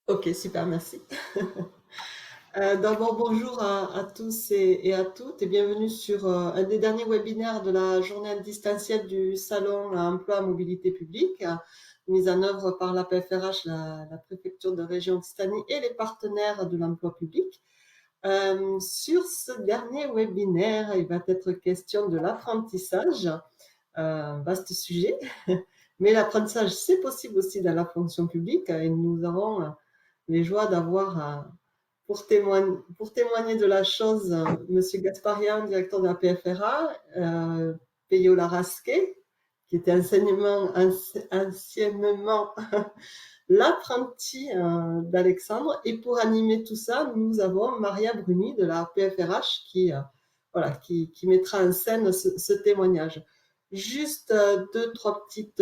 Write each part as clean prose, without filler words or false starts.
Ok, super, merci. D'abord, bonjour à tous et à toutes et bienvenue sur un des derniers webinaires de la journée distancielle du Salon Emploi Mobilité Publique, mise en œuvre par la PFRH, la préfecture de région Occitanie et les partenaires de l'emploi public. Sur ce dernier webinaire, il va être question de l'apprentissage, vaste sujet, mais l'apprentissage, c'est possible aussi dans la fonction publique et nous avons les joies d'avoir pour témoigner de la chose, Monsieur Gasparian, directeur de la PFRA, Peyo Larasquet, qui était anciennement l'apprenti d'Alexandre. Et pour animer tout ça, nous avons Maria Bruni de la PFRH qui mettra en scène ce témoignage. Juste deux, trois petites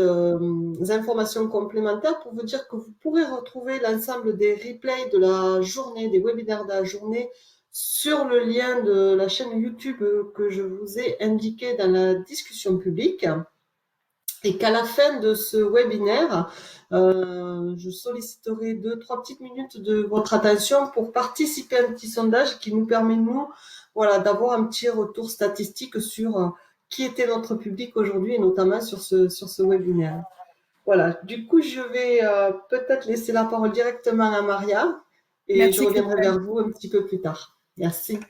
informations complémentaires pour vous dire que vous pourrez retrouver l'ensemble des replays de la journée, des webinaires de la journée sur le lien de la chaîne YouTube que je vous ai indiqué dans la discussion publique. Et qu'à la fin de ce webinaire, je solliciterai 2-3 petites minutes de votre attention pour participer à un petit sondage qui nous permet, nous, d'avoir un petit retour statistique sur qui était notre public aujourd'hui et notamment sur ce webinaire. Voilà, du coup, je vais peut-être laisser la parole directement à Maria et je Merci reviendrai Christelle. vers vous un petit peu plus tard. Merci.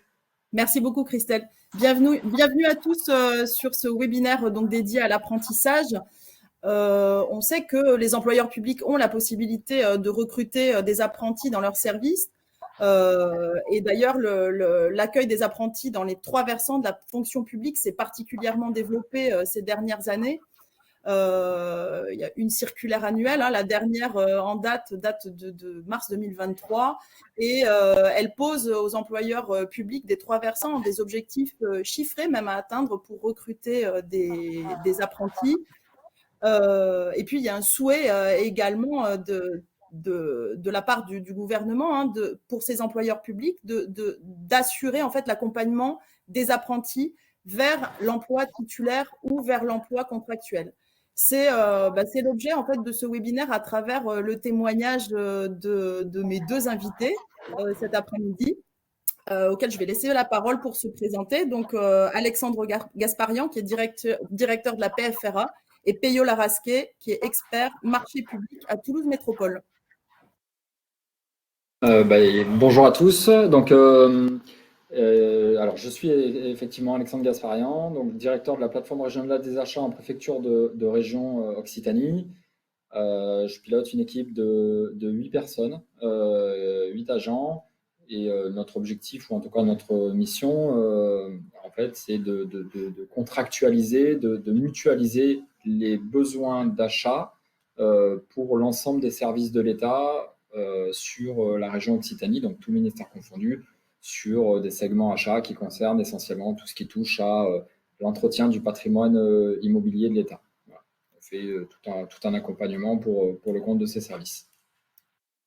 Merci beaucoup Christelle. Bienvenue à tous sur ce webinaire donc dédié à l'apprentissage. On sait que les employeurs publics ont la possibilité de recruter des apprentis dans leurs services. Et d'ailleurs, l'accueil des apprentis dans les trois versants de la fonction publique s'est particulièrement développé ces dernières années. Il y a une circulaire annuelle, la dernière en date de mars 2023, et elle pose aux employeurs publics des trois versants des objectifs chiffrés même à atteindre pour recruter des apprentis. Et puis il y a un souhait également de la part du gouvernement pour ces employeurs publics d'assurer en fait l'accompagnement des apprentis vers l'emploi titulaire ou vers l'emploi contractuel. C'est l'objet en fait de ce webinaire à travers le témoignage de mes deux invités cet après-midi, auquel je vais laisser la parole pour se présenter. Donc Alexandre Gasparian, qui est directeur de la PFRA, et Peyo Larasquet, qui est expert marché public à Toulouse Métropole. Bonjour à tous. Alors, je suis effectivement Alexandre Gasparian, donc directeur de la plateforme régionale des achats en préfecture de région Occitanie. Je pilote une équipe de 8 personnes, 8 agents, et notre objectif, ou en tout cas notre mission, en fait, c'est de contractualiser, de mutualiser les besoins d'achat pour l'ensemble des services de l'État sur la région Occitanie, donc tout ministère confondu, sur des segments achats qui concernent essentiellement tout ce qui touche à l'entretien du patrimoine immobilier de l'État. Voilà. On fait tout un accompagnement pour le compte de ces services.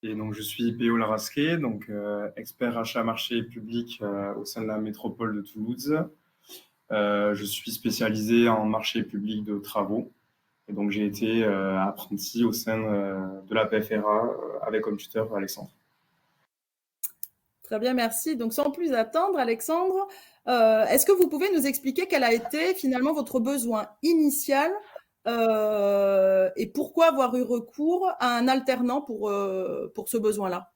Et donc, je suis Péo Larasquet, donc expert achat marché public au sein de la métropole de Toulouse. Je suis spécialisé en marché public de travaux. Et donc, j'ai été apprenti au sein de la PFRA avec comme tuteur Alexandre. Très bien, merci. Donc, sans plus attendre, Alexandre, est-ce que vous pouvez nous expliquer quel a été finalement votre besoin initial et pourquoi avoir eu recours à un alternant pour ce besoin-là?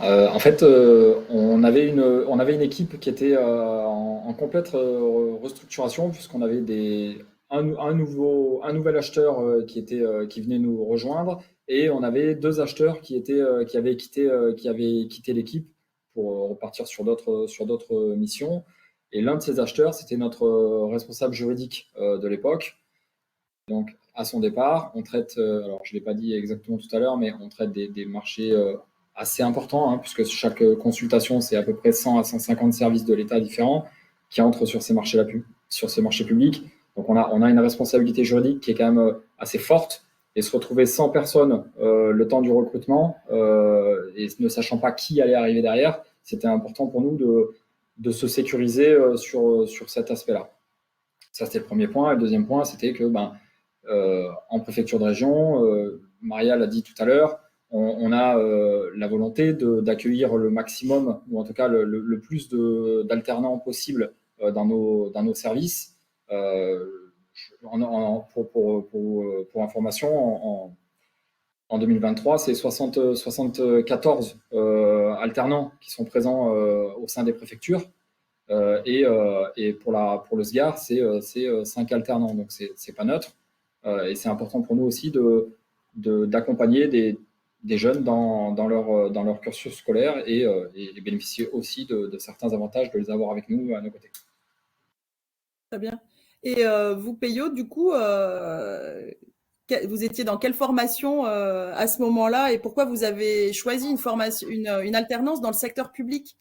En fait, on avait une équipe qui était en complète restructuration puisqu'on avait un nouvel acheteur qui venait nous rejoindre, et on avait deux acheteurs qui avaient quitté l'équipe pour repartir sur d'autres missions. Et l'un de ces acheteurs, c'était notre responsable juridique de l'époque. Donc, à son départ, on traite, alors je ne l'ai pas dit exactement tout à l'heure, mais on traite des marchés assez importants, puisque chaque consultation, c'est à peu près 100 à 150 services de l'État différents qui entrent sur ces marchés publics. Donc, on a une responsabilité juridique qui est quand même assez forte, et se retrouver 100 personnes le temps du recrutement et ne sachant pas qui allait arriver derrière, c'était important pour nous de se sécuriser sur cet aspect-là. Ça, c'était le premier point. Et le deuxième point, c'était que en préfecture de région, Maria l'a dit tout à l'heure, on a la volonté d'accueillir le maximum, ou en tout cas le plus d'alternants possible dans nos services. Pour information, en 2023, c'est 74 alternants qui sont présents au sein des préfectures. Et pour le SGAR, c'est 5 alternants, donc c'est pas neutre. Et c'est important pour nous aussi d'accompagner des jeunes dans leur cursus scolaire et bénéficier aussi de certains avantages de les avoir avec nous à nos côtés. Très bien. Et vous, Peyo, du coup, vous étiez dans quelle formation à ce moment-là et pourquoi vous avez choisi une alternance dans le secteur public?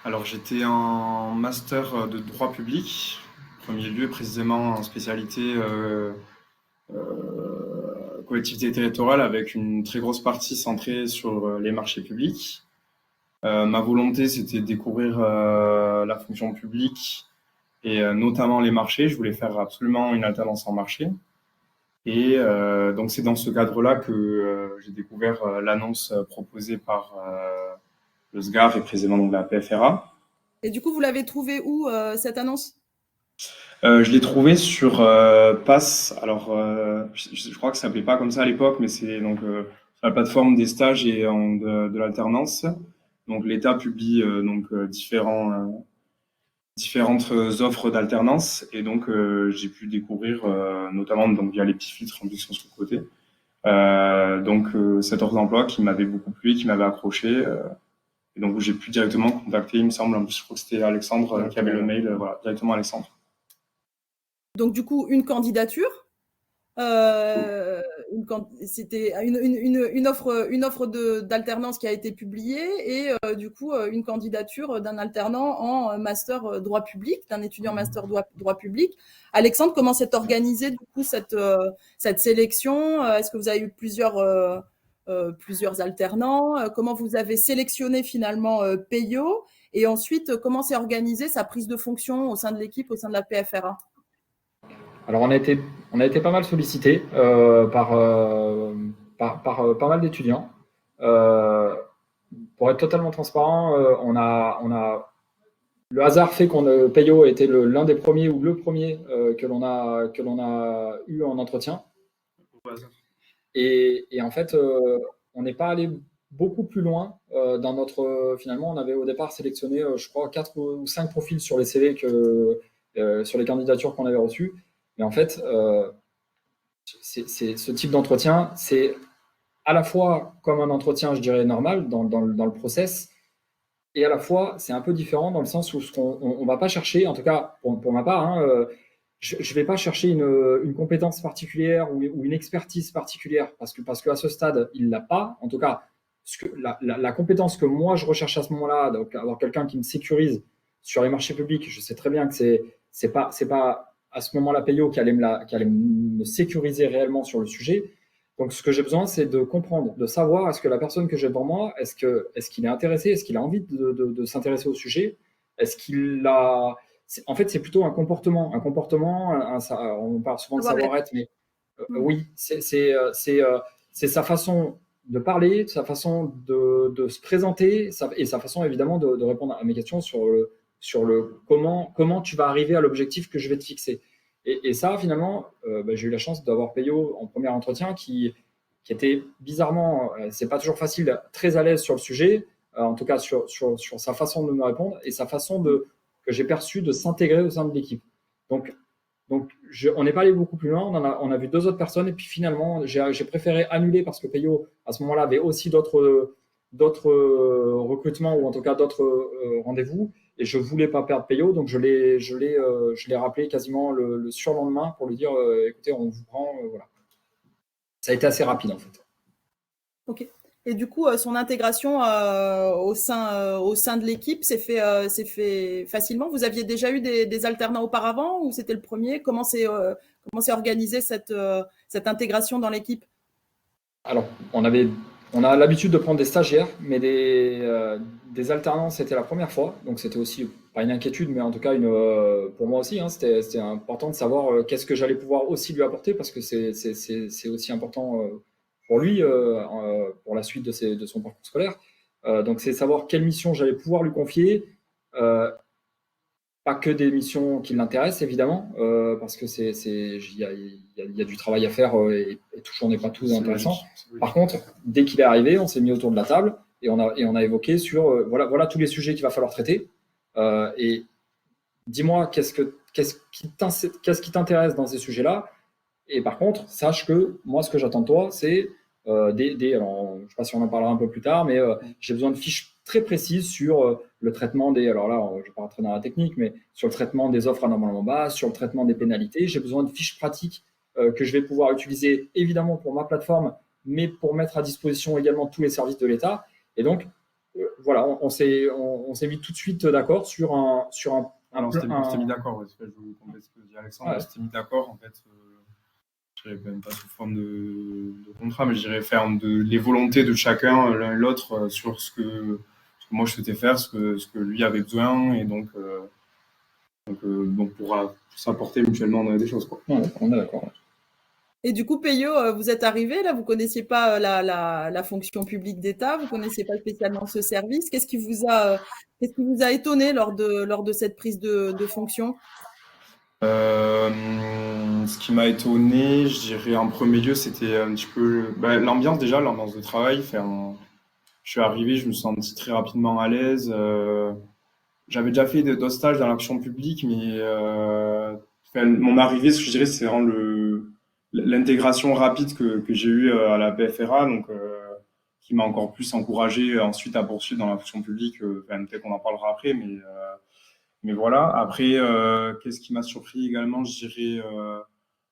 Alors, j'étais en master de droit public, en premier lieu, précisément en spécialité collectivité territoriale, avec une très grosse partie centrée sur les marchés publics. Ma volonté, c'était de découvrir la fonction publique et notamment les marchés. Je voulais faire absolument une alternance en marché. Et donc, c'est dans ce cadre-là que j'ai découvert l'annonce proposée par le SGAR et précisément donc la PFRA. Et du coup, vous l'avez trouvé où, cette annonce? Je l'ai trouvé sur Pass. Alors, je crois que ça s'appelait pas comme ça à l'époque, mais c'est donc sur la plateforme des stages et de l'alternance. Donc, l'État publie différentes offres d'alternance, et donc j'ai pu découvrir, notamment donc via les petits filtres en plus sur le côté, cette offre d'emploi qui m'avait beaucoup plu, qui m'avait accroché. Et donc, j'ai pu directement contacter, il me semble, en plus, je crois que c'était Alexandre qui avait le mail, voilà, directement Alexandre. Donc, du coup, une candidature. C'était une offre d'alternance qui a été publiée et du coup, une candidature d'un alternant en master droit public, d'un étudiant master droit public. Alexandre, comment s'est organisée du coup cette sélection? Est-ce que vous avez eu plusieurs alternants? Comment vous avez sélectionné finalement Peyo? Et ensuite, comment s'est organisée sa prise de fonction au sein de l'équipe, au sein de la PFRA? Alors, on a été pas mal sollicité par pas mal d'étudiants. Pour être totalement transparent, le hasard fait qu'on Peyo a été l'un des premiers ou le premier que l'on a eu en entretien. Et en fait, on n'est pas allé beaucoup plus loin dans finalement, on avait au départ sélectionné, je crois, 4 ou 5 profils sur les CV sur les candidatures qu'on avait reçues. Mais en fait, ce type d'entretien, c'est à la fois comme un entretien, je dirais, normal dans le process, et à la fois, c'est un peu différent dans le sens où on ne va pas chercher, en tout cas pour ma part, je ne vais pas chercher une compétence particulière ou une expertise particulière, parce que à ce stade, il ne l'a pas. En tout cas, la compétence que moi, je recherche à ce moment-là, donc avoir quelqu'un qui me sécurise sur les marchés publics, je sais très bien que c'est pas à ce moment-là Peyo qui allait me sécuriser réellement sur le sujet. Donc, ce que j'ai besoin, c'est de comprendre, de savoir est-ce que la personne que j'ai devant moi, est-ce qu'il est intéressé, est-ce qu'il a envie de s'intéresser au sujet, est-ce qu'il a… En fait, c'est plutôt un comportement. On parle souvent de savoir-être, mais oui, c'est sa façon de parler, sa façon de se présenter et sa façon évidemment de répondre à mes questions sur comment tu vas arriver à l'objectif que je vais te fixer. Et ça, finalement, j'ai eu la chance d'avoir Peyo en premier entretien qui était bizarrement, c'est pas toujours facile, très à l'aise sur le sujet, en tout cas sur sa façon de me répondre et sa façon que j'ai perçu de s'intégrer au sein de l'équipe. Donc on n'est pas allé beaucoup plus loin, on a vu 2 autres personnes et puis finalement, j'ai préféré annuler parce que Peyo, à ce moment-là, avait aussi d'autres recrutements ou en tout cas d'autres rendez-vous. Et je ne voulais pas perdre Peyo, donc je l'ai rappelé quasiment le surlendemain pour lui dire écoutez, on vous prend. Voilà. Ça a été assez rapide en fait. Ok. Et du coup, son intégration au sein de l'équipe s'est fait facilement. Vous aviez déjà eu des alternants auparavant ou c'était le premier? Comment s'est organisée cette intégration dans l'équipe? Alors, on a l'habitude de prendre des stagiaires, mais des alternants, c'était la première fois. Donc, c'était aussi, pas une inquiétude, mais en tout cas, pour moi aussi, c'était important de savoir qu'est-ce que j'allais pouvoir aussi lui apporter, parce que c'est aussi important pour lui, pour la suite de son parcours scolaire. Donc, c'est savoir quelle mission j'allais pouvoir lui confier. Pas que des missions qui l'intéressent, évidemment, parce que il y a du travail à faire et toujours n'est pas tout intéressant. Par contre, dès qu'il est arrivé, on s'est mis autour de la table et on a évoqué sur voilà tous les sujets qu'il va falloir traiter. Et dis-moi, qu'est-ce qui t'intéresse dans ces sujets-là? Et par contre, sache que moi, ce que j'attends de toi, c'est alors, je ne sais pas si on en parlera un peu plus tard, mais j'ai besoin de fiches très précises sur le traitement alors là, je ne vais pas rentrer dans la technique, mais sur le traitement des offres anormalement basses, sur le traitement des pénalités. J'ai besoin de fiches pratiques que je vais pouvoir utiliser évidemment pour ma plateforme, mais pour mettre à disposition également tous les services de l'État. Et donc, voilà, on s'est mis tout de suite d'accord sur un on s'était mis d'accord, je vous complète ce que dit Alexandre, on s'était mis d'accord en fait. Je dirais même pas sous forme de contrat, mais je dirais faire les volontés de chacun, l'un et l'autre, sur ce que moi je souhaitais faire, ce que lui avait besoin, et donc pour s'apporter mutuellement des choses, quoi. Ouais, on est d'accord. Et du coup, Peyo, vous êtes arrivé, là, vous connaissiez pas la fonction publique d'État, vous connaissiez pas spécialement ce service. Qu'est-ce qui vous a étonné lors de cette prise de fonction? Ce qui m'a étonné, je dirais en premier lieu, c'était un petit peu l'ambiance de travail. Je suis arrivé, je me suis senti très rapidement à l'aise. J'avais déjà fait d'autres stages dans l'action publique, mais mon arrivée, ce que je dirais, c'est vraiment l'intégration rapide que j'ai eue à la PFRA, donc qui m'a encore plus encouragé ensuite à poursuivre dans la fonction publique. Peut-être qu'on en parlera après, mais voilà. Après, qu'est-ce qui m'a surpris également, je dirais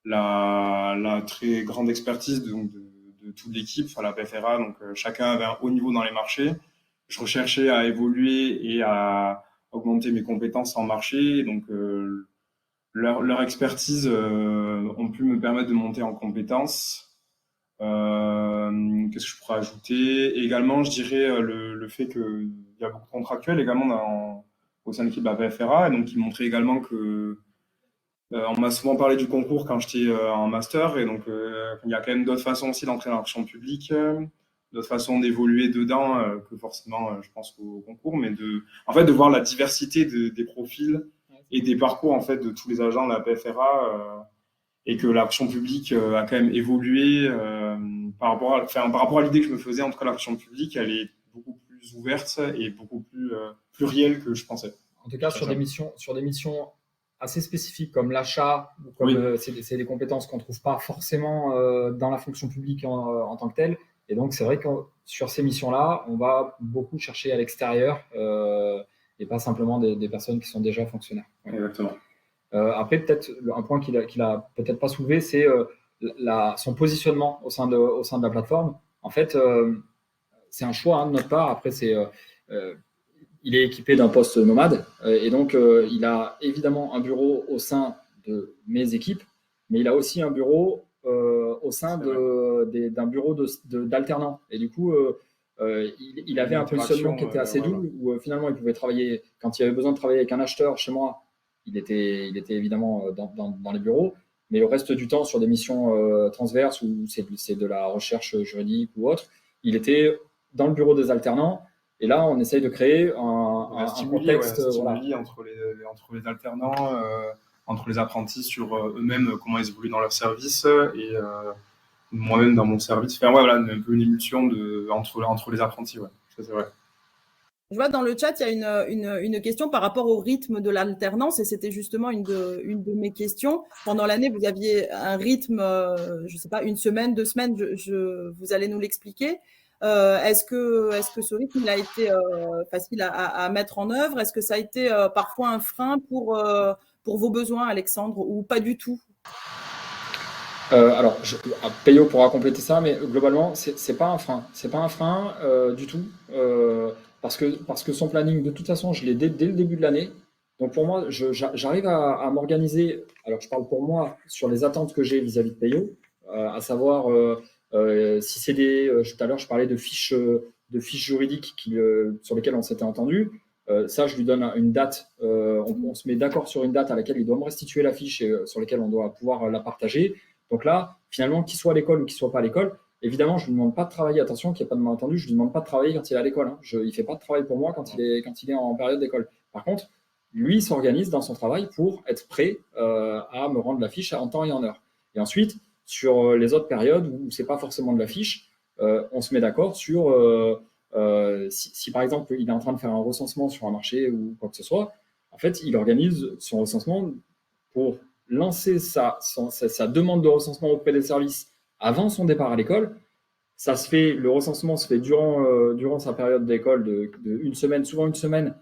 la très grande expertise de toute l'équipe, enfin la PFRA. Donc chacun avait un haut niveau dans les marchés. Je recherchais à évoluer et à augmenter mes compétences en marché. Donc leur expertise ont pu me permettre de monter en compétences. Qu'est-ce que je pourrais ajouter? Et également, je dirais le fait qu'il y a beaucoup de contractuels également au sein de l'équipe de la PFRA, et donc ils montraient également que on m'a souvent parlé du concours quand j'étais en master, et donc il y a quand même d'autres façons aussi d'entrer dans l'action publique, d'autres façons d'évoluer dedans que forcément, je pense, au concours, mais de voir la diversité des profils et des parcours en fait de tous les agents de la PFRA, et que l'action publique a quand même évolué par rapport à l'idée que je me faisais. En tout cas, l'action publique, elle est beaucoup plus ouverte et beaucoup plus plurielle que je pensais. En tout cas, sur des missions assez spécifiques comme l'achat, comme c'est des compétences qu'on ne trouve pas forcément dans la fonction publique en tant que telle. Et donc, c'est vrai que sur ces missions-là, on va beaucoup chercher à l'extérieur et pas simplement des personnes qui sont déjà fonctionnaires. Exactement. Après, peut-être un point qu'il a peut-être pas soulevé, c'est son positionnement au sein de la plateforme. En fait, c'est un choix de notre part. Après, il est équipé d'un poste nomade et donc il a évidemment un bureau au sein de mes équipes, mais il a aussi un bureau au sein d'un bureau d'alternants. Et du coup, il avait un positionnement qui était assez double, où finalement il pouvait travailler, quand il avait besoin de travailler avec un acheteur chez moi, il était évidemment dans les bureaux, mais le reste du temps sur des missions transverses où c'est de la recherche juridique ou autre, il était dans le bureau des alternants. Et là, on essaye de créer un contexte entre les alternants, entre les apprentis sur eux-mêmes, comment ils évoluent dans leur service, et moi-même dans mon service. Enfin, un peu une émulsion entre les apprentis. Ouais. Ça, c'est vrai. Je vois dans le chat, il y a une question par rapport au rythme de l'alternance, et c'était justement une de mes questions. Pendant l'année, vous aviez un rythme, je ne sais pas, 1 semaine, 2 semaines, vous allez nous l'expliquer. Est-ce que ce rythme il a été facile à mettre en œuvre? Est-ce que ça a été parfois un frein pour vos besoins, Alexandre, ou pas du tout? Alors, Peyo pourra compléter ça, mais globalement, c'est pas un frein. C'est pas un frein du tout, parce que son planning, de toute façon, je l'ai dès le début de l'année. Donc pour moi, j'arrive à m'organiser. Alors, je parle pour moi sur les attentes que j'ai vis-à-vis de Peyo, à savoir si c'est tout à l'heure, je parlais de fiches juridiques sur lesquelles on s'était entendu. Ça, je lui donne une date. On se met d'accord sur une date à laquelle il doit me restituer la fiche et sur laquelle on doit pouvoir la partager. Donc là, finalement, qu'il soit à l'école ou qu'il soit pas à l'école, Évidemment, je lui demande pas de travailler. Attention, qu'il n'y ait pas de malentendu. Je lui demande pas de travailler quand il est à l'école, hein. Il fait pas de travail pour moi quand il est en période d'école. Par contre, lui s'organise dans son travail pour être prêt à me rendre la fiche en temps et en heure. Et ensuite, sur les autres périodes où c'est pas forcément de la fiche, on se met d'accord sur si par exemple il est en train de faire un recensement sur un marché ou quoi que ce soit, en fait, il organise son recensement pour lancer sa demande de recensement auprès des services avant son départ à l'école. Le recensement se fait durant sa période d'école de une semaine, souvent une semaine.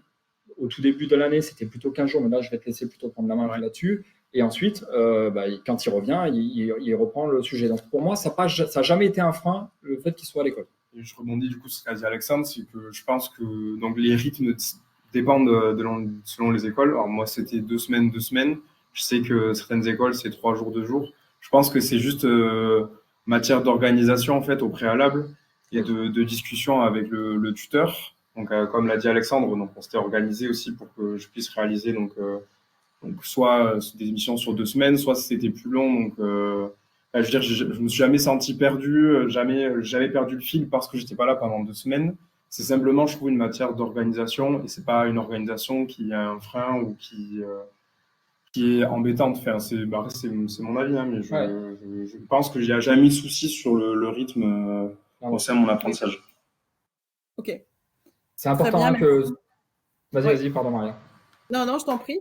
Au tout début de l'année, c'était plutôt 15 jours, mais là, je vais te laisser plutôt prendre la main là-dessus. Et ensuite, quand il revient, il reprend le sujet. Donc, pour moi, ça n'a jamais été un frein, le fait qu'il soit à l'école. Et je rebondis du coup sur ce qu'a dit Alexandre, c'est que je pense que donc, les rythmes dépendent selon les écoles. Alors, moi, c'était 2 semaines, 2 semaines. Je sais que certaines écoles, c'est 3 jours, 2 jours. Je pense que c'est juste matière d'organisation, en fait, au préalable et de discussion avec le tuteur. Donc, comme l'a dit Alexandre, donc, on s'était organisé aussi pour que je puisse réaliser donc soit des émissions sur 2 semaines, soit c'était plus long. Donc, je veux dire, je me suis jamais senti perdu, jamais perdu le fil parce que j'étais pas là pendant 2 semaines. C'est simplement, je trouve, une matière d'organisation et c'est pas une organisation qui a un frein ou qui est embêtante. Enfin, c'est mon avis, hein, mais je pense que j'ai jamais eu de souci sur le rythme au sein de mon apprentissage. Ok. C'est important que. Vas-y, pardon, Maria. Non, je t'en prie.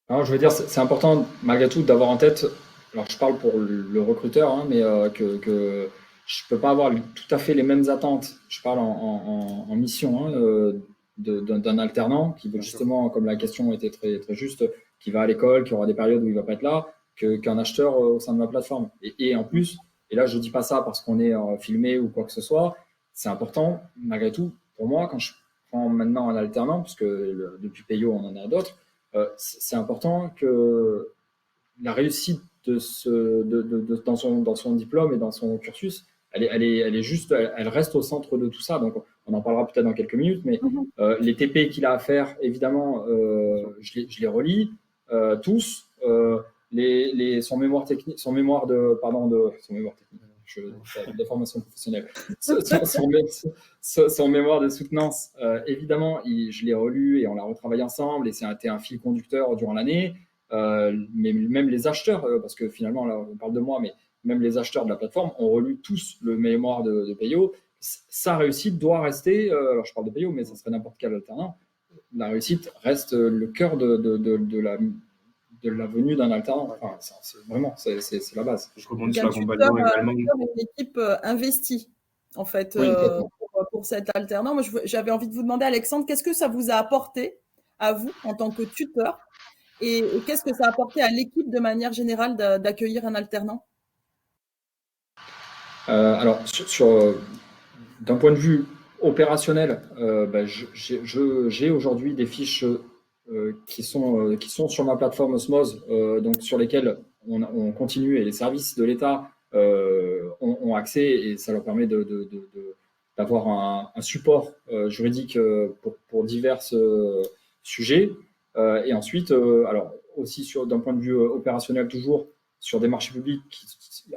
Non, je veux dire, c'est important malgré tout d'avoir en tête. Alors, je parle pour le recruteur, hein, mais que je peux pas avoir tout à fait les mêmes attentes. Je parle en mission, hein, d'un alternant qui veut justement, comme la question était très, très juste, qui va à l'école, qui aura des périodes où il va pas être là, qu'un acheteur au sein de ma plateforme. Et en plus, et là je dis pas ça parce qu'on est filmé ou quoi que ce soit, c'est important malgré tout pour moi quand je prends maintenant un alternant, parce que depuis Payo on en a d'autres, c'est important que la réussite dans son diplôme et dans son cursus, elle est juste, elle reste au centre de tout ça. Donc, on en parlera peut-être dans quelques minutes, mais les TP qu'il a à faire, évidemment, je les relis tous. Son mémoire technique, son mémoire de formation professionnelle, son mémoire de soutenance, évidemment, je l'ai relu et on l'a retravaillé ensemble et c'était un fil conducteur durant l'année. Mais même les acheteurs, parce que finalement, là, on parle de moi, mais même les acheteurs de la plateforme ont relu tous le mémoire de Payo. Sa réussite doit rester, alors je parle de Payo, mais ça serait n'importe quel alternant, la réussite reste le cœur de la venue d'un alternant. Enfin, c'est la base. Je rebondis sur l'accompagnement également. Une équipe investie, en fait, pour cet alternant. Moi, j'avais envie de vous demander, Alexandre, qu'est-ce que ça vous a apporté à vous en tant que tuteur et qu'est-ce que ça a apporté à l'équipe de manière générale d'accueillir un alternant? Alors, d'un point de vue opérationnel, j'ai aujourd'hui des fiches qui sont sur ma plateforme Osmose, donc sur lesquelles on continue et les services de l'État ont accès et ça leur permet d'avoir un support juridique pour divers sujets. Et ensuite, alors aussi d'un point de vue opérationnel toujours, sur des marchés publics qui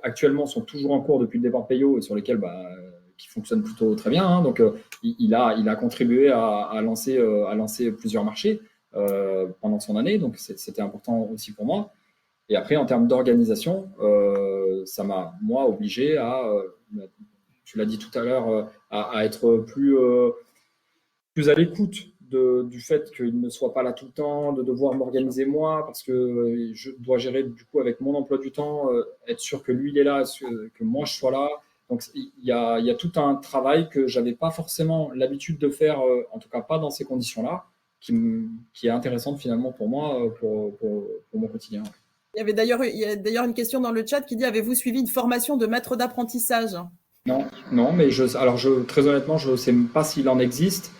actuellement sont toujours en cours depuis le départ Payo et sur lesquels qui fonctionnent plutôt très bien. Hein. Donc, il a contribué à lancer plusieurs marchés pendant son année. Donc, c'était important aussi pour moi. Et après, en termes d'organisation, ça m'a, moi, obligé tu l'as dit tout à l'heure, à être plus à l'écoute du fait qu'il ne soit pas là tout le temps, de devoir m'organiser moi, parce que je dois gérer du coup avec mon emploi du temps, être sûr que lui il est là, que moi je sois là. Donc il y a tout un travail que j'avais pas forcément l'habitude de faire, en tout cas pas dans ces conditions-là, qui est intéressante finalement pour moi, pour mon quotidien. Il y a d'ailleurs une question dans le chat qui dit: avez-vous suivi une formation de maître d'apprentissage? Non, mais très honnêtement, je ne sais pas s'il en existe.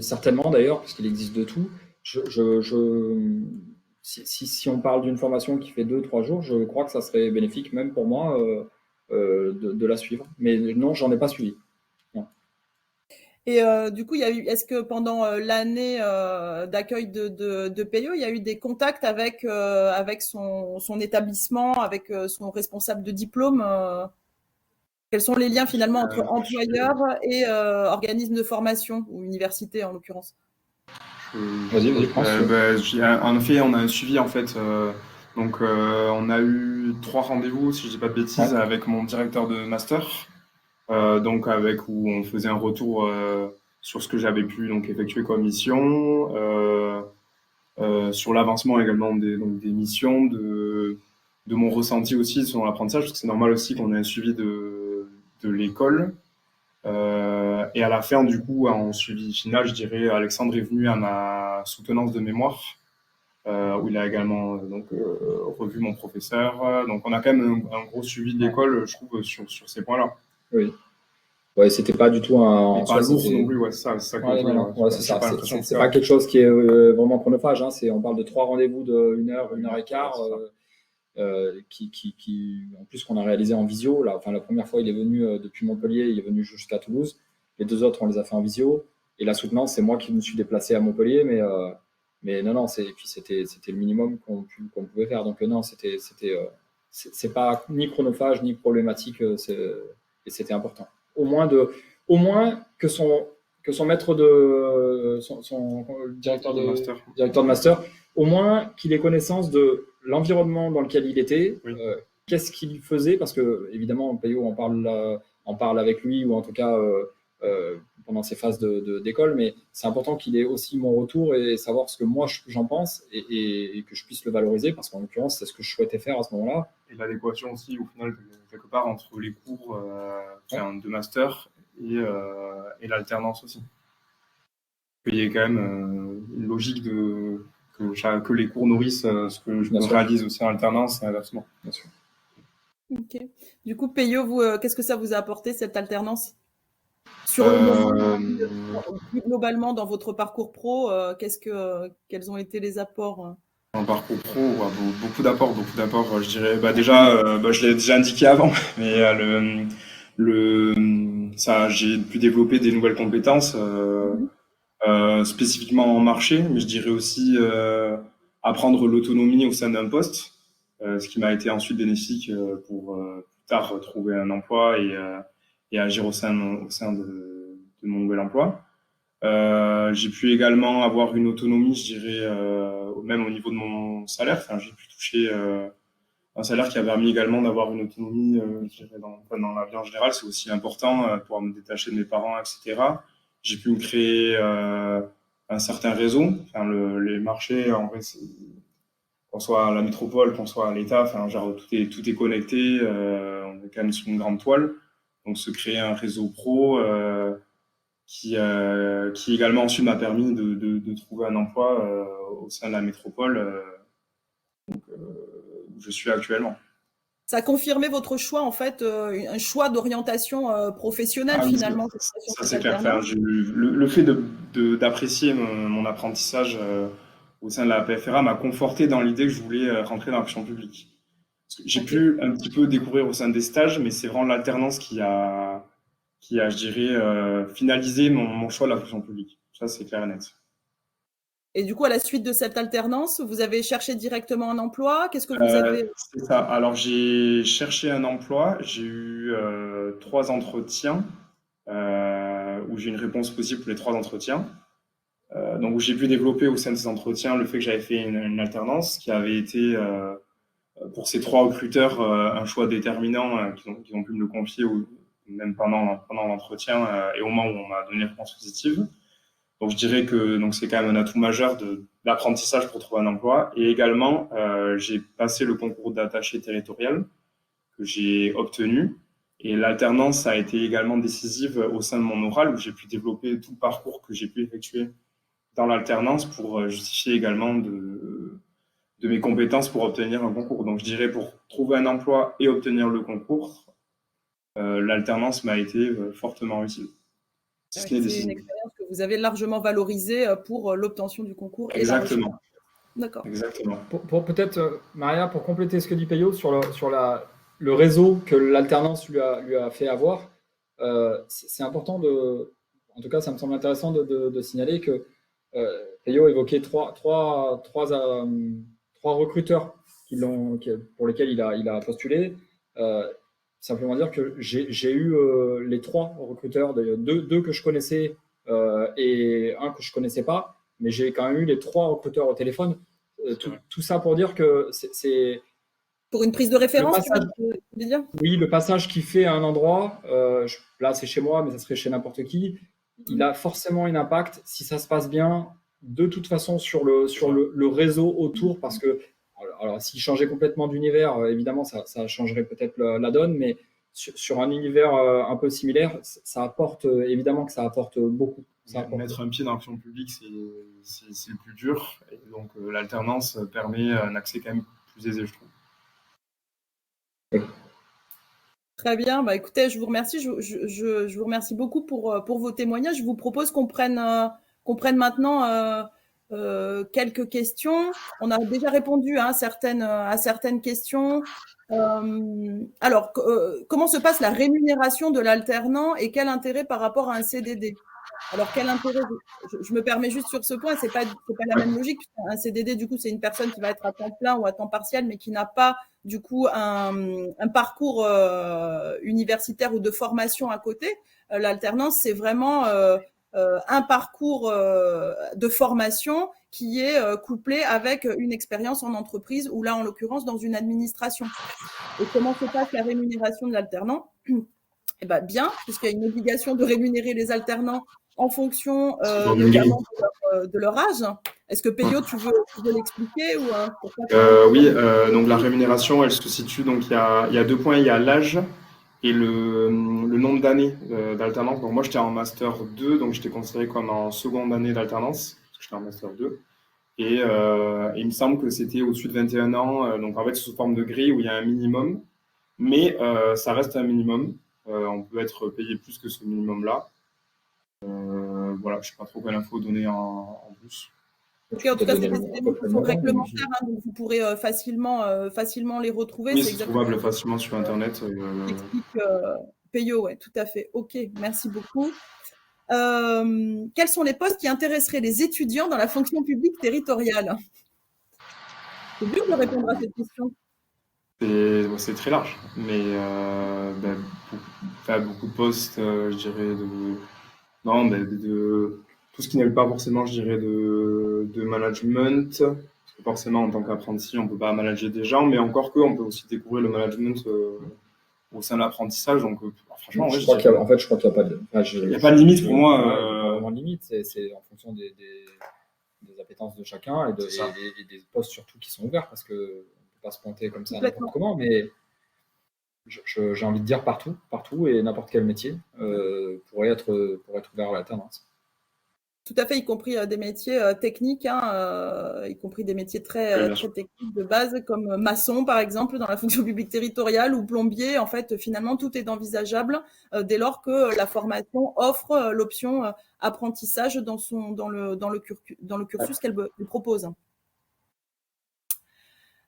Certainement d'ailleurs, puisqu'il existe de tout. Si on parle d'une formation qui fait 2-3 jours, je crois que ça serait bénéfique, même pour moi, de la suivre. Mais non, j'en ai pas suivi. Non. Et du coup, est-ce que pendant l'année d'accueil de Payo, il y a eu des contacts avec son établissement, avec son responsable de diplôme Quels sont les liens finalement entre Euh, employeurs et organismes de formation ou universités en l'occurrence? Vas-y, pense. En effet, on a un suivi en fait. On a eu 3 rendez-vous, si je dis pas de bêtises, Ouais. avec mon directeur de master. Avec où on faisait un retour sur ce que j'avais pu donc effectuer comme mission, sur l'avancement également des missions, de mon ressenti aussi sur l'apprentissage, parce que c'est normal aussi qu'on ait un suivi de l'école. Et à la fin, du coup, en suivi final, je dirais, Alexandre est venu à ma soutenance de mémoire, où il a également revu mon professeur. Donc, on a quand même un gros suivi de l'école, je trouve, sur ces points-là. Oui. Ouais, c'était pas du tout Mais pas lourd non plus, ouais, c'est ça que je voulais, ouais. Ouais, c'est J'ai ça. pas l'impression C'est que pas quelque chose qui est vraiment chronophage. Hein. On parle de 3 rendez-vous de 1 heure et quart, en plus qu'on a réalisé en visio. Là, enfin, la première fois, il est venu depuis Montpellier, il est venu jusqu'à Toulouse. Les 2 autres, on les a fait en visio. Et la soutenance, c'est moi qui me suis déplacé à Montpellier, mais non, et puis c'était le minimum qu'on pouvait faire. Donc non, c'est pas ni chronophage ni problématique, et c'était important. Au moins que son maître son directeur de master, au moins qu'il ait connaissance de l'environnement dans lequel il était, oui. Qu'est-ce qu'il faisait, parce que évidemment Peyo en parle avec lui, ou en tout cas pendant ses phases d'école, mais c'est important qu'il ait aussi mon retour et savoir ce que moi j'en pense, et que je puisse le valoriser, parce qu'en l'occurrence c'est ce que je souhaitais faire à ce moment-là. Et l'adéquation aussi au final quelque part entre les cours de master et l'alternance aussi. Il y a quand même une logique que les cours nourrissent ce que je réalise aussi en alternance et inversement. Bien sûr. Ok. Du coup, Peyo, vous, qu'est-ce que ça vous a apporté, cette alternance? Plus globalement dans votre parcours pro, quels ont été les apports? En parcours pro, beaucoup d'apports, je dirais. Déjà, je l'ai déjà indiqué avant, mais j'ai pu développer des nouvelles compétences, spécifiquement en marché, mais je dirais aussi apprendre l'autonomie au sein d'un poste, ce qui m'a été ensuite bénéfique pour plus tard trouver un emploi et agir au sein de mon nouvel emploi. J'ai pu également avoir une autonomie, je dirais, même au niveau de mon salaire. Enfin, j'ai pu toucher un salaire qui a permis également d'avoir une autonomie, je dirais, dans la vie en général. C'est aussi important pour me détacher de mes parents, etc. J'ai pu me créer un certain réseau. Enfin, les marchés, en vrai, qu'on soit à la métropole, qu'on soit à l'État, enfin, genre, tout est connecté. On est quand même sur une grande toile. Donc, se créer un réseau pro qui également ensuite m'a permis de trouver un emploi au sein de la métropole où je suis actuellement. Ça a confirmé votre choix, en fait, un choix d'orientation professionnelle, finalement. Ça c'est clair. Enfin, le fait d'apprécier mon apprentissage au sein de la PFRA m'a conforté dans l'idée que je voulais rentrer dans l'action publique. J'ai pu un petit peu découvrir au sein des stages, mais c'est vraiment l'alternance qui a, je dirais, finalisé mon choix de la fonction publique. Ça, c'est clair et net. Et du coup, à la suite de cette alternance, vous avez cherché directement un emploi? Qu'est-ce que vous avez... C'est ça. Alors, j'ai cherché un emploi. J'ai eu 3 entretiens où j'ai une réponse possible pour les 3 entretiens. Donc, j'ai pu développer au sein de ces entretiens le fait que j'avais fait une alternance qui avait été, pour ces 3 recruteurs, un choix déterminant qu'ils ont pu me le confier même pendant l'entretien et au moment où on m'a donné une réponse positive. Donc, je dirais que c'est quand même un atout majeur d'apprentissage pour trouver un emploi. Et également, j'ai passé le concours d'attaché territorial que j'ai obtenu. Et l'alternance a été également décisive au sein de mon oral où j'ai pu développer tout le parcours que j'ai pu effectuer dans l'alternance pour justifier également de mes compétences pour obtenir un concours. Donc, je dirais pour trouver un emploi et obtenir le concours, l'alternance m'a été fortement utile. C'est une expérience que vous avez largement valorisée pour l'obtention du concours. Exactement. D'accord. Exactement. Pour peut-être, Maria, pour compléter ce que dit Peyo sur le réseau que l'alternance lui a fait avoir, c'est important en tout cas, ça me semble intéressant de signaler que Peyo évoquait trois recruteurs pour lesquels il a postulé. simplement dire que j'ai eu les 3 recruteurs, deux que je connaissais et un que je connaissais pas, mais j'ai quand même eu les 3 recruteurs au téléphone. Tout ça pour dire que c'est Pour une prise de référence, passage, tu veux dire? oui, le passage qu'il fait à un endroit, là c'est chez moi, mais ça serait chez n'importe qui, il a forcément un impact si ça se passe bien, de toute façon sur le réseau autour, parce que alors s'il changeait complètement d'univers, évidemment ça changerait peut-être la donne, mais sur un univers un peu similaire, ça apporte évidemment que ça apporte beaucoup. Mettre un pied dans l'action publique, c'est le plus dur, et donc l'alternance permet un accès quand même plus aisé, je trouve. Très bien. Bah, écoutez, je vous remercie. Je vous remercie beaucoup pour vos témoignages. Je vous propose qu'on prenne maintenant quelques questions. On a déjà répondu à certaines questions. Alors, comment se passe la rémunération de l'alternant et quel intérêt par rapport à un CDD? Alors, quel intérêt? Je me permets juste sur ce point, c'est pas la même logique. Un CDD, du coup, c'est une personne qui va être à temps plein ou à temps partiel, mais qui n'a pas, du coup, un parcours universitaire ou de formation à côté. L'alternance, c'est vraiment un parcours de formation qui est couplé avec une expérience en entreprise ou là, en l'occurrence, dans une administration. Et comment se passe la rémunération de l'alternant? Eh ben, bien, puisqu'il y a une obligation de rémunérer les alternants en fonction notamment de leur âge. Est-ce que Peyo, tu veux l'expliquer ou Oui, donc la rémunération, elle se situe, donc il y a 2 points, il y a l'âge et le nombre d'années d'alternance. Donc moi, j'étais en Master 2, donc j'étais considéré comme en seconde année d'alternance, parce que j'étais en Master 2. Et il me semble que c'était au-dessus de 21 ans, donc en fait, c'est sous forme de grille où il y a un minimum, mais ça reste un minimum. On peut être payé plus que ce minimum-là. Voilà, je ne sais pas trop quelle info donner en plus. En tout cas, c'est des éléments qui sont réglementaires, hein, donc vous pourrez facilement les retrouver. Oui, c'est trouvable facilement sur Internet. Explique Peyo, ouais, tout à fait. Ok, merci beaucoup. Quels sont les postes qui intéresseraient les étudiants dans la fonction publique territoriale? C'est dur de répondre à cette question. C'est très large, mais beaucoup de postes, je dirais, de tout ce qui n'est pas forcément, je dirais, de management. Parce que forcément, en tant qu'apprenti, on ne peut pas manager des gens, mais encore on peut aussi découvrir le management au sein de l'apprentissage. Donc, franchement, je crois qu'il n'y a pas de. Il n'y a pas de limite pour moi. Il n'y a pas vraiment de limite, c'est en fonction des appétences de chacun et des postes surtout qui sont ouverts, parce que pas se pointer comme ça n'importe comment, mais j'ai envie de dire partout et n'importe quel métier pourrait être ouvert à l'alternance. Tout à fait, y compris des métiers techniques, y compris des métiers très techniques de base, comme maçon par exemple dans la fonction publique territoriale ou plombier. En fait, finalement, tout est envisageable dès lors que la formation offre l'option apprentissage dans le cursus qu'elle propose.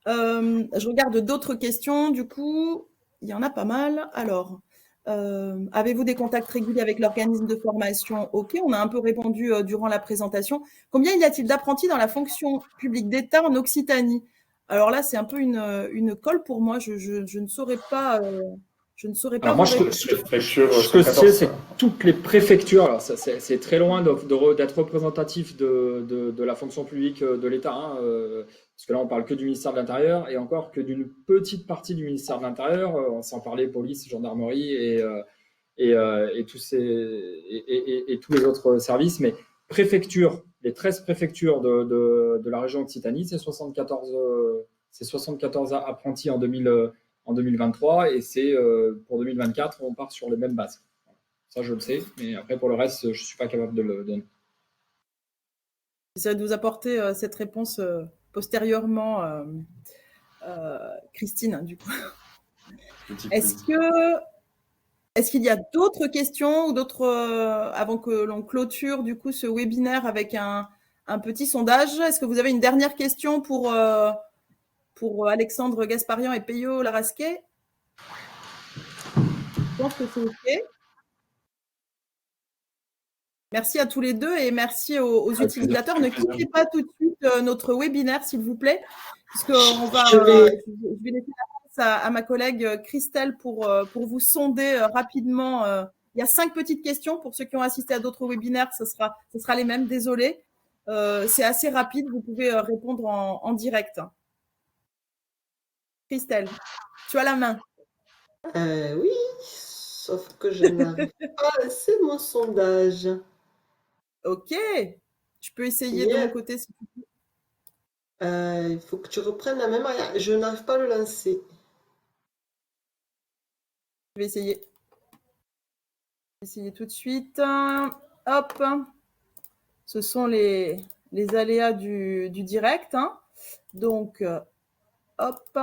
Je regarde d'autres questions, du coup, il y en a pas mal. Alors, avez-vous des contacts réguliers avec l'organisme de formation? Ok, on a un peu répondu durant la présentation. Combien y a-t-il d'apprentis dans la fonction publique d'État en Occitanie? Alors là, c'est un peu une colle pour moi. Je ne saurais pas. Je ne saurais pas. Alors moi, ce que je sais, c'est que toutes les préfectures, alors c'est très loin d'être représentatif de la fonction publique de l'État, hein, parce que là, on parle que du ministère de l'Intérieur et encore que d'une petite partie du ministère de l'Intérieur, sans parler police, gendarmerie et tous les autres services. Mais préfectures, les 13 préfectures de la région Occitanie, c'est 74 apprentis en 2023 et c'est pour 2024, on part sur les mêmes bases. Ça, je le sais, mais après, pour le reste, je ne suis pas capable de le donner. J'essaie de vous apporter cette réponse postérieurement, Christine, du coup. Est-ce qu'il y a d'autres questions ou d'autres, avant que l'on clôture du coup ce webinaire avec un petit sondage? Est-ce que vous avez une dernière question pour Alexandre Gasparian et Peyo Larasquet? Je pense que c'est OK. Merci à tous les deux et merci aux utilisateurs. Ne quittez pas tout de suite notre webinaire, s'il vous plaît, puisque je vais laisser la à ma collègue Christelle pour vous sonder rapidement. Il y a 5 petites questions. Pour ceux qui ont assisté à d'autres webinaires, ce sera les mêmes, désolé. C'est assez rapide, vous pouvez répondre en direct. Christelle, tu as la main. Oui, sauf que je n'arrive pas à lancer mon sondage. Ok, je peux essayer de mon côté. Si tu veux. Il faut que tu reprennes la même arrière. Je n'arrive pas à le lancer. Je vais essayer. Tout de suite. Hop. Ce sont les aléas du direct. Hein. Donc, hop.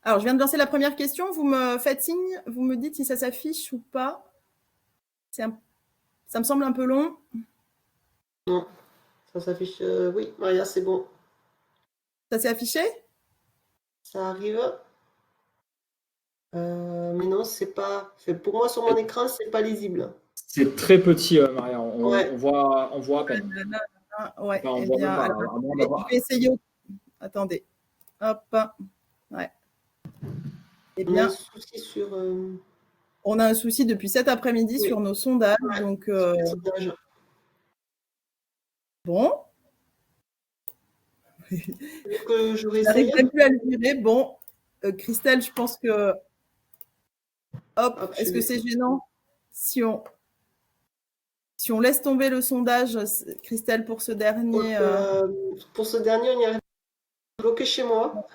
Alors, je viens de lancer la première question. Vous me faites signe, vous me dites si ça s'affiche ou pas. Ça me semble un peu long. Non, ça s'affiche. Oui, Maria, c'est bon. Ça s'est affiché? Ça arrive. Mais non, c'est pas. Pour moi, sur mon écran, c'est pas lisible. C'est très petit, Maria. Ouais. On voit à peine. Ouais, Enfin, on eh voit bien, même pas, alors, à moins je d'avoir- vais essayer. Attendez. Hop. Ouais. Eh On a un bien, souci sur. on a un souci depuis cet après-midi Oui. sur nos sondages. Ouais, Donc, sur les sondages. bon. Que je J'arrive réessaye. même plus à le virer. Bon, Christelle, je pense que. Hop, est-ce que c'est gênant si on laisse tomber le sondage, Christelle, pour ce dernier Pour ce dernier, on y arrive bloqué chez moi.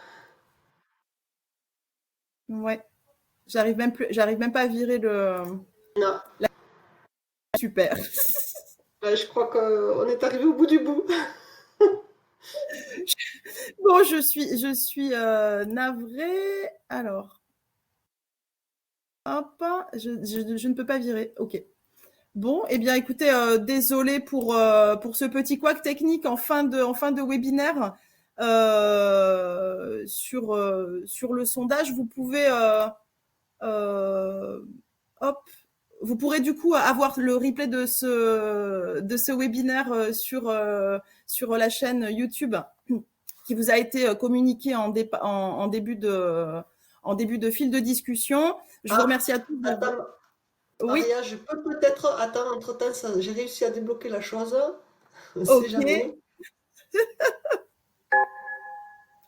Ouais. J'arrive même pas à virer le. Non. Super. Je crois qu'on est arrivé au bout du bout. Bon, je suis navrée. Alors. Hop, je ne peux pas virer. Ok. Bon, eh bien, écoutez, désolé pour ce petit couac technique en fin de webinaire sur le sondage. Vous pouvez, hop, vous pourrez du coup avoir le replay de ce webinaire sur la chaîne YouTube qui vous a été communiqué en début de fil de discussion. Je vous remercie à tous. Attends, Oui. Maria, je peux peut-être. Attends, entre-temps, j'ai réussi à débloquer la chose. On Ok. sait jamais.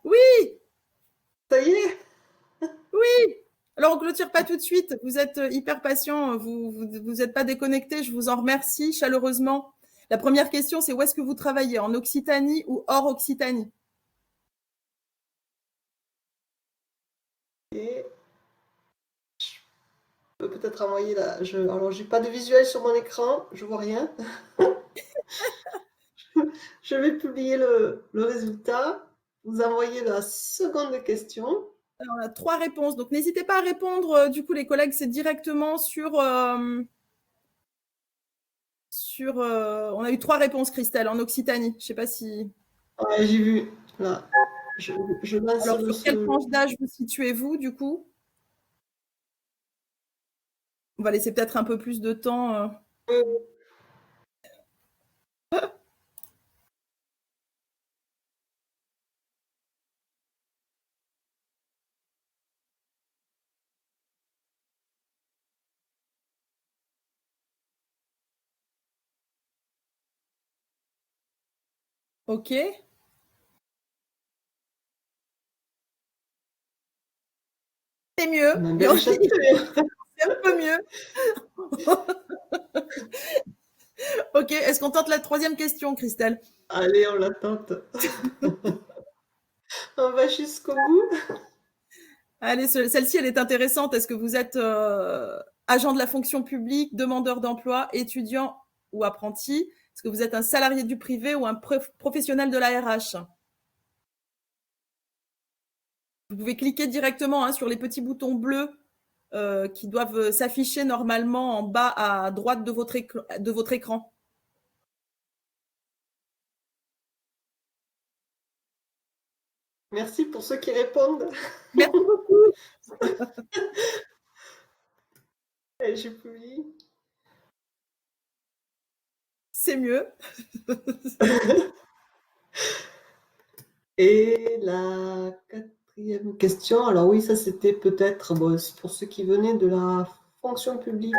Oui. Ça y est. Oui. Alors, on clôture pas tout de suite. Vous êtes hyper patient. Vous n'êtes pas déconnecté. Je vous en remercie chaleureusement. La première question, c'est où est-ce que vous travaillez? En Occitanie ou hors Occitanie? Et je peux peut-être envoyer la. Alors, j'ai pas de visuel sur mon écran. Je vois rien. Je vais publier le résultat. Vous envoyez la seconde question. Alors, on a 3 réponses. Donc, n'hésitez pas à répondre. Du coup, les collègues, c'est directement sur. On a eu 3 réponses, Christelle, en Occitanie. Je ne sais pas si. Ouais, j'ai vu. Là. Je lance Alors, sur quelle tranche d'âge vous situez-vous, du coup? On va laisser peut-être un peu plus de temps. Ok. C'est mieux. C'est un peu mieux. Ok. Est-ce qu'on tente la 3e question, Christelle? Allez, on la tente. On va jusqu'au bout. Allez, celle-ci, elle est intéressante. Est-ce que vous êtes agent de la fonction publique, demandeur d'emploi, étudiant ou apprenti? Est-ce que vous êtes un salarié du privé ou un professionnel de la RH? Vous pouvez cliquer directement sur les petits boutons bleus qui doivent s'afficher normalement en bas à droite de votre écran. Merci pour ceux qui répondent. Merci beaucoup. Et j'ai publié. C'est mieux. Et la quatrième question, alors oui, ça c'était peut-être c'est pour ceux qui venaient de la fonction publique,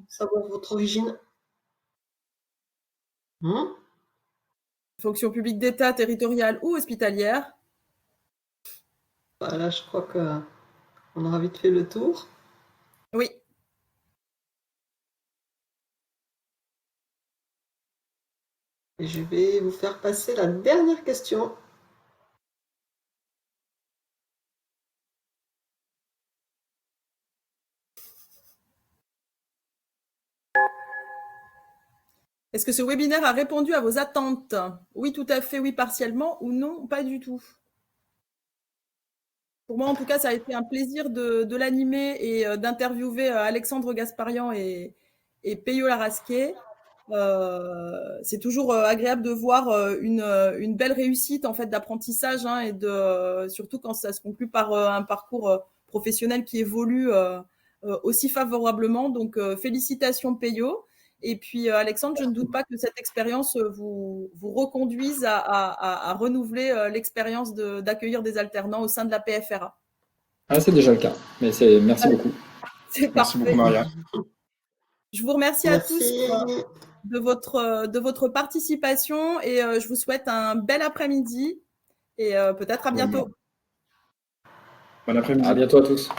savoir votre origine. Fonction publique d'État, territoriale ou hospitalière. Là, je crois qu'on aura vite fait le tour. Oui. Et je vais vous faire passer la dernière question. Est-ce que ce webinaire a répondu à vos attentes? Oui, tout à fait, oui, partiellement, ou non, pas du tout. Pour moi, en tout cas, ça a été un plaisir de l'animer et d'interviewer Alexandre Gasparian et Peyo Larasquet. C'est toujours agréable de voir une belle réussite en fait d'apprentissage hein, et surtout quand ça se conclut par un parcours professionnel qui évolue aussi favorablement. Donc félicitations Peyo. Et puis Alexandre, je ne doute pas que cette expérience vous reconduise à renouveler l'expérience d'accueillir des alternants au sein de la PFRA. Ah, c'est déjà le cas, mais merci beaucoup. C'est Merci parfait. beaucoup, Maria. Je vous remercie à tous de votre participation et je vous souhaite un bel après-midi et peut-être à bientôt. Bon après-midi. À bientôt à tous.